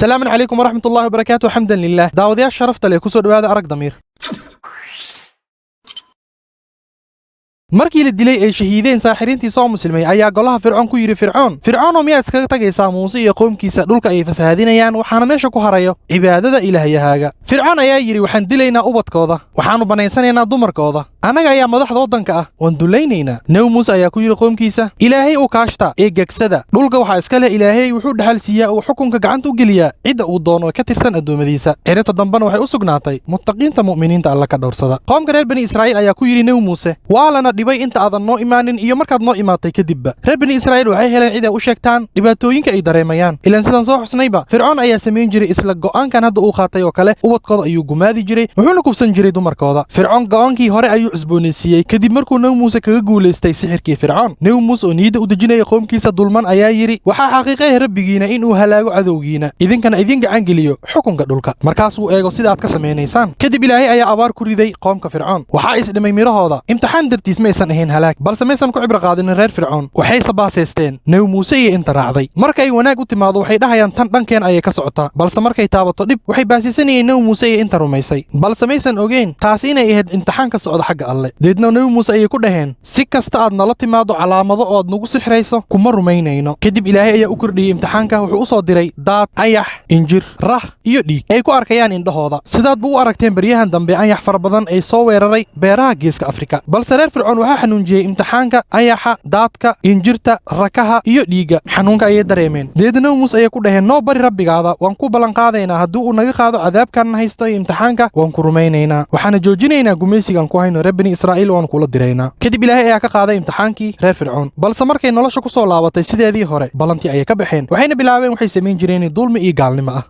السلام عليكم ورحمة الله وبركاته. حمدا لله. داوديا شرفت لي كسو دواada arag damiir. markii la dilay ay shahiideen saaxiriintii soo muslimay ayaa golaha fircoon ku yiri fircoon miyaad iskaga tagaysaa muuse iyo qoomkiisa dhulka ay fasahaadinayaan waxaana meesha ku harayo cibaadada ilaahayahaaga. fircoon ayaa yiri waxaan dilaynaa ubadkooda waxaanu banaysanaynaa dumarkooda anaga ayaa madaxda wadanka ah waan dulaynaynaa. nabi muuse ayaa ku yiri qoomkiisa ilaahay uu kaashta ee gagsada dhulka waxa iska leh ilaahay wuxuu dhaxal siiyaa uu xukunka gacanta u geliyaa cida uu doono ka tirsan adoomadiisa. ciribta dambana waxay u sugnaatay muttaqiinta mu'miniinta alla ka dhowrsada. qoomka reer bani israa'iil ayaa ku yiri nabi muuse waalana dhibay inta aadan noo imaanin iyo markaad noo imaatay kadibba. reer bani israa'iil waxay heleen cid ay u sheegtaan dhibaatooyinka ay dareemayaan ilaan sidan soo xusnayba fircoon ayaa samayn jiray isla go'aankan hadda uu qaatay oo kale ubadkooda ayuu gumaadi jiray wuxuuna kufsan jiray dumarkooda. fircoon go'aankii hore ayuu cusboonaysiiyey kadib markuu nabi muuse kaga guulaystay sixirkii fircoon. nabi muuse oo niyadda u dejinaya qoomkiisa dulman ayaa yidhi waxaa xaqiiqay rabbigiina inuu halaago cadowgiina idinkana idin gacan geliyo xukunka dhulka markaasuu eego sida aad ka samaynaysaan. kadib ilaahay ayaa abaar ku riday qoomka fircoon waxaa isdhimay mirahooda imtixaan dartiis ma aysan ahayn halaag balse maysan ku cibro qaadanin reer fircoon waxay sabaasaysteen nabi muuse iyo inta raacday. marka ay wanaag u timaado waxay dhahayaan tan dhankeen ayay ka socotaa balse markay taabato dhib waxay baasisanayeen nabi muuse iyo inta rumaysay balse maysan ogeyn taasi inay ahayd imtixaan ka socda xagga alle. deedna nabi muuse ayay ku dhaheen si kasta aad nala timaado calaamado oo aad nagu sixrayso kuma rumaynayno. kadib ilaahay ayaa u kordhiyey imtixaanka wuxuu u soo diray daad ayax injir rah iyo dhiig ay ku arkayaan indhahooda. sidaad bu u aragteen baryahan dambe ayax fara badan ay soo weeraray beeraha geeska afrika balse reer fircoon waxaa xanuunjiyey imtixaanka ayaxa daadka injirta rakaha iyo dhiigga xanuunka ayay dareemeen. deedna nabi muuse ayay ku dhaheen noo bari rabbigaada waan ku ballan qaadaynaa haddii uu naga qaado cadaabkan haysto iyo imtixaanka waan ku rumaynaynaa waxaana joojinaynaa gumaysigan ku hayno reer bani israa'iil waan kula diraynaa. kadib ilaahay ayaa ka qaaday imtixaankii reer fircoon balse markay nolosha ku soo laabatay sideedii hore ballantii ayay ka baxeen waxayna bilaabeen waxay samayn jireen dulmi iyo gaalnimo ah.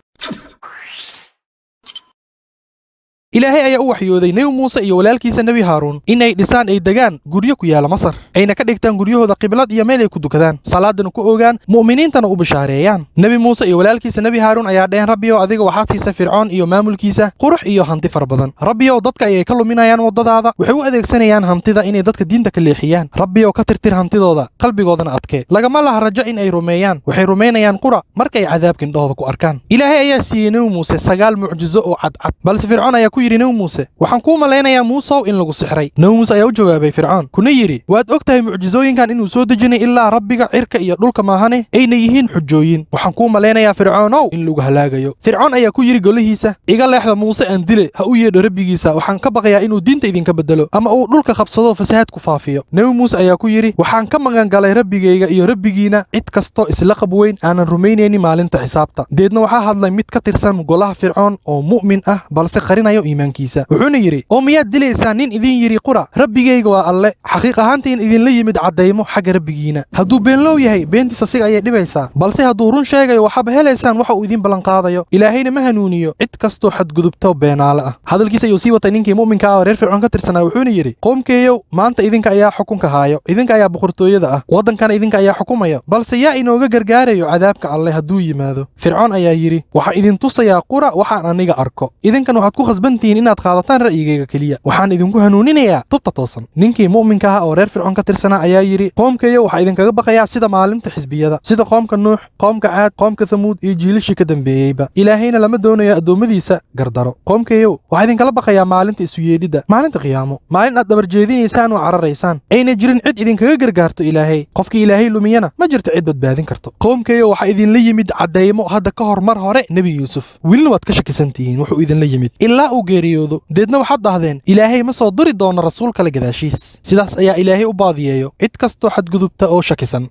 ilaahay ayaa u waxyooday nabi muuse iyo walaalkiisa nabi haaruun inay dhisaan ay degaan guryo ku yaala masar ayna ka dhigtaan guryahooda qiblad iyo meel ay ku dukadaan salaadana ku ogaan mu'miniintana u bishaareeyaan. nabi muuse iyo walaalkiisa nabi haaruun ayaa dhaheen rabbiyow adiga waxaad siisa fircoon iyo maamulkiisa qurux iyo hanti fara badan rabbiyow dadka ayay ka luminayaan waddadaada waxay u adeegsanayaan hantida inay dadka diinta ka leexiyaan rabbiyow ka tirtir hantidooda qalbigoodana adkee lagama laha rajo in ay rumeeyaan waxay rumaynayaan qura markay cadaabka indhahooda ku arkaan. ilaahay ayaa siiyey nabi muuse 9 mucjizo oo cadcad balse fircoon ayaa ku yiri nabi muuse waxaan kuu malaynayaa muusow in lagu sixray. nabi muuse ayaa u jawaabay fircoon kuna yidhi waad og tahay mucjizooyinkan inuu soo dejinay ilaa rabbiga cirka iyo dhulka maahane ayna yihiin xujooyin waxaan kuu malaynayaa fircoonow in lagu halaagayo. fircoon ayaa ku yidhi golihiisa iga leexda muuse aan dile ha u yeedho rabbigiisa waxaan ka baqayaa inuu diinta idinka bedelo ama uu dhulka qabsado fasahaad ku faafiyo. nabi muuse ayaa ku yidhi waxaan ka magan galay rabbigayga iyo rabbigiina cid kastoo isla qab weyn aanan rumaynaynin maalinta xisaabta. deedna waxaa hadlay mid ka tirsan golaha fircoon oo mu'min ah balse qarinayo iimaankiisa wuxuuna yidhi oo miyaad dilaysaa nin idin yidhi qura rabbigayga waa alle xaqiiq ahaantiin idinla yimid caddaymo xagga rabbigiina hadduu beenlow yahay beentiisa siga ayay dhibaysaa balse hadduu run sheegayo waxaaba helaysaan waxa uu idin ballanqaadayo ilaahayna ma hanuuniyo cid kastoo xadgudubto beenaale ah. hadalkiisa ayuu sii watay ninkii mu'minka ah oo reer fircoon ka tirsanaa wuxuuna yidhi qoomkeeyow maanta idinka ayaa xukunka haayo idinka ayaa boqortooyada ah waddankana idinka ayaa xukumaya balse yaa inooga gargaarayo cadaabka alle hadduu yimaado. fircoon ayaa yidhi waxaa idin tusayaa qura waxaan aniga arko idinkan waxaad ku khasbantihiin inaad qaadataan ra'yigayga keliya waxaan idinku hanuuninayaa tubta toosan. ninkii mu'minka ah oo reer fircoon ka tirsanaa ayaa yidhi qoomkeeyo waxaa idinkaga baqayaa sida maalinta xisbiyada sida qoomka nuux qoomka caad qoomka thamuud iyo jiilashii ka dambeeyeyba ilaahayna lama doonayo addoommadiisa gardaro. qoomkeeyow waxaa idinkala baqayaa maalinta isu yeedhidda maalinta qiyaamo maalin aad dabarjeedinaysaan oo cararaysaan ayna jirin cid idinkaga gargaarto ilaahay qofkii ilaahay lumiyana ma jirto cid badbaadin karto. qoomkeeyo waxaa idinla yimid caddaymo hadda ka hor mar hore nebi yuusuf welina waad ka shakisantihiin wuxuu idinla yimid ilaa uu geeriyoodo deedna waxaad dhahdeen ilaahay ma soo duri doono rasuul kale gadaashiis sidaas ayaa ilaahay u baadiyeeyo cid kastoo xadgudubta oo shakisan.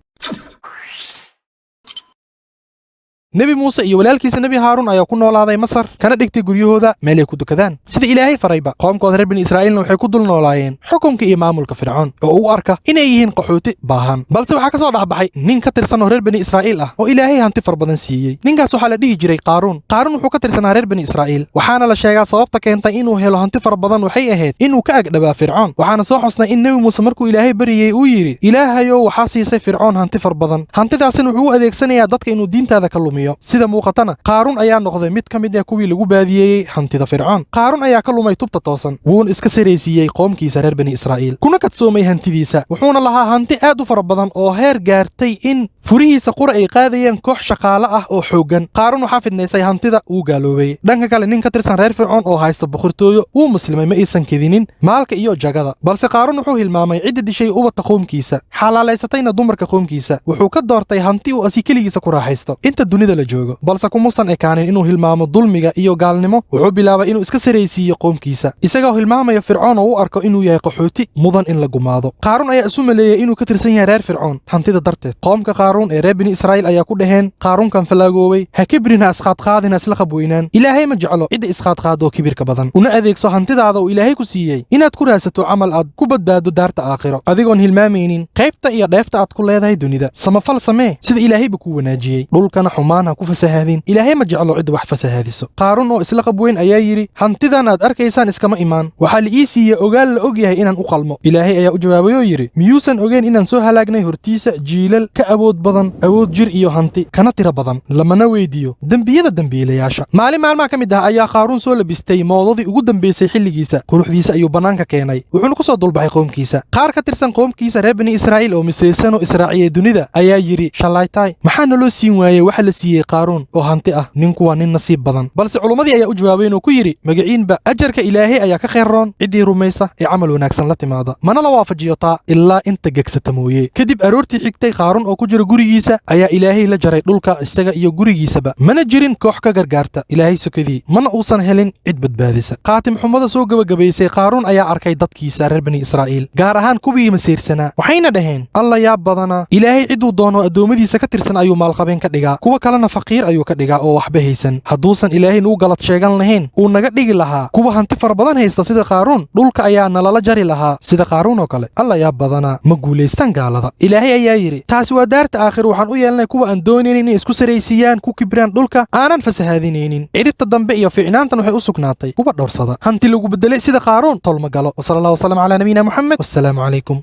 nebi muuse iyo walaalkiisa nebi haaruun ayaa ku noolaaday masar kana dhigtay guryahooda meel ay ku dukadaan sida ilaahay farayba. qoomkooda reer bani israa'iilna waxay ku dul noolaayeen xukunka iyo maamulka fircoon oo u arka inay yihiin qaxooti baahan balse waxaa ka soo dhexbaxay nin ka tirsan oo reer bani israa'iil ah oo ilaahay hanti far badan siiyey. ninkaas waxaa la dhihi jiray qaaruun wuxuu ka tirsanaa reer bani israa'iil waxaana la sheegaa sababta keentay inuu helo hanti far badan waxay ahayd inuu ka agdhabaa fircoon. waxaana soo xusnay in nebi muuse markuu ilaahay baryey uu yidhi ilaahayow waxaa siisay fircoon hanti far badan hantidaasina wuxuu u adeegsanayaa dadka inuu diintaada ka lumiyo lumiyo sida muuqatana qaaruun ayaa noqday mid ka mid ah kuwii lagu baadiyeeyey hantida fircoon qaaruun ayaa ka lumay tubta toosan wuuna iska saraysiiyey qoomkiisa reer bani israa'iil kuna kadsoomay hantidiisa wuxuuna lahaa hanti aad u fara badan oo heer gaartay in furihiisa qura ay qaadayeen koox shaqaale ah oo xooggan qaaruun waxaa fidnaysay hantida wuu gaaloobay dhanka kale nin ka tirsan reer fircoon oo haysta boqortooyo wuu muslimay ma aysan kedinin maalka iyo jagada balse qaaruun wuxuu hilmaamay cidda dishay ubadka qoomkiisa xalaalaysatayna dumarka qoomkiisa wuxuu ka doortay hanti uu asi keligiisa ku raaxaysto inta dunida la joogo balse kumuusan ekaanin inuu hilmaamo dulmiga iyo gaalnimo wuxuu bilaabay inuu iska saraysiiyo qoomkiisa isagoo hilmaamaya fircoon oo u arko inuu yahay qaxooti mudan in la gumaado qaaruun ayaa isu maleeyey inuu ka tirsan yahay reer fircoon hantida darteed qoomka qaaruun ee reer bani israa'iil ayaa ku dhaheen qaaruunkan falaagoobay ha kibrina isqaadqaadina isla qabweynaan ilaahay ma jeclo cidda isqaadqaadoo kibirka badan una adeegso hantidaada uu ilaahay ku siiyey inaad ku raadsato camal aad ku badbaado daarta aakhiro adigoon hilmaamaynin qaybta iyo dheefta aad ku leedahay dunida samafal samee sida ilaahayba ku wanaajiyey dhulkana xumaan ha ku fasahaadin ilaahay ma jeclo cidda wax fasahaadiso qaaruun oo isla qabweyn ayaa yidhi hantidan aad arkaysaan iskama imaan waxaa la ii siiyey ogaal la og yahay inaan u qalmo ilaahay ayaa u jawaabay oo yidhi miyuusan ogeyn inaan soo halaagnay hortiisa jiilal ka awood badan awood jir iyo hanti kana tira badan lamana weydiiyo dembiyada dembiilayaasha maalin maalmaha ka mid ah ayaa qaaruun soo labistay moodadii ugu dambaysay xilligiisa quruxdiisa ayuu bannaanka keenay wuxuuna ku soo dulbaxay qoomkiisa qaar ka tirsan qoomkiisa reer bani israa'iil oo misaysan oo israaciyey dunida ayaa yidhi shallaytaay maxaa naloo siin waayey waxa la siiyey qaaruun oo hanti ah ninku waa nin nasiib badan balse culummadii ayaa u jawaabeen oo ku yidhi magaciinba ajarka ilaahay ayaa ka khayr roon ciddii rumaysa ee camal wanaagsan la timaada mana la waafajiyo taa ilaa inta gegsata mooye kadib aroortii xigtay qaaruun oo ku jira gurigiisa ayaa ilaahay la jaray dhulka isaga iyo gurigiisaba mana jirin koox ka gargaarta ilaahay sokadii mana uusan helin cid badbaadisa qaatim xumada soo gebagabaysay qaaruun ayaa arkay dadkiisa reer bani israa'iil gaar ahaan kuwii masiirsanaa waxayna dhaheen alla yaab badanaa ilaahay cidduu doono addoommadiisa ka tirsan ayuu maalqabeen ka dhigaa kuwa kalena faqiir ayuu ka dhigaa oo waxba haysan hadduusan ilaahay nugu galad sheegan lahayn uu naga dhigi lahaa kuwa hanti fara badan haysta sida qaaruun dhulka ayaa nalala jari lahaa sida qaaruun oo kale alla yaab badanaa ma guulaystaan gaalada ilaahay ayaa yidhi taasi waa daarta aakhir waxaan u yeelnay kuwa aan doonaynin inay isku saraysiiyaan ku kibraan dhulka aanan fasahaadinaynin cidhibta dambe iyo ficnaantan waxay u sugnaatay kuwa dhowrsada hanti lagu bedelay sida qaaruun tolma galo wasala allah wasalam calaa nabiyina muxamed wassalaamu calaykum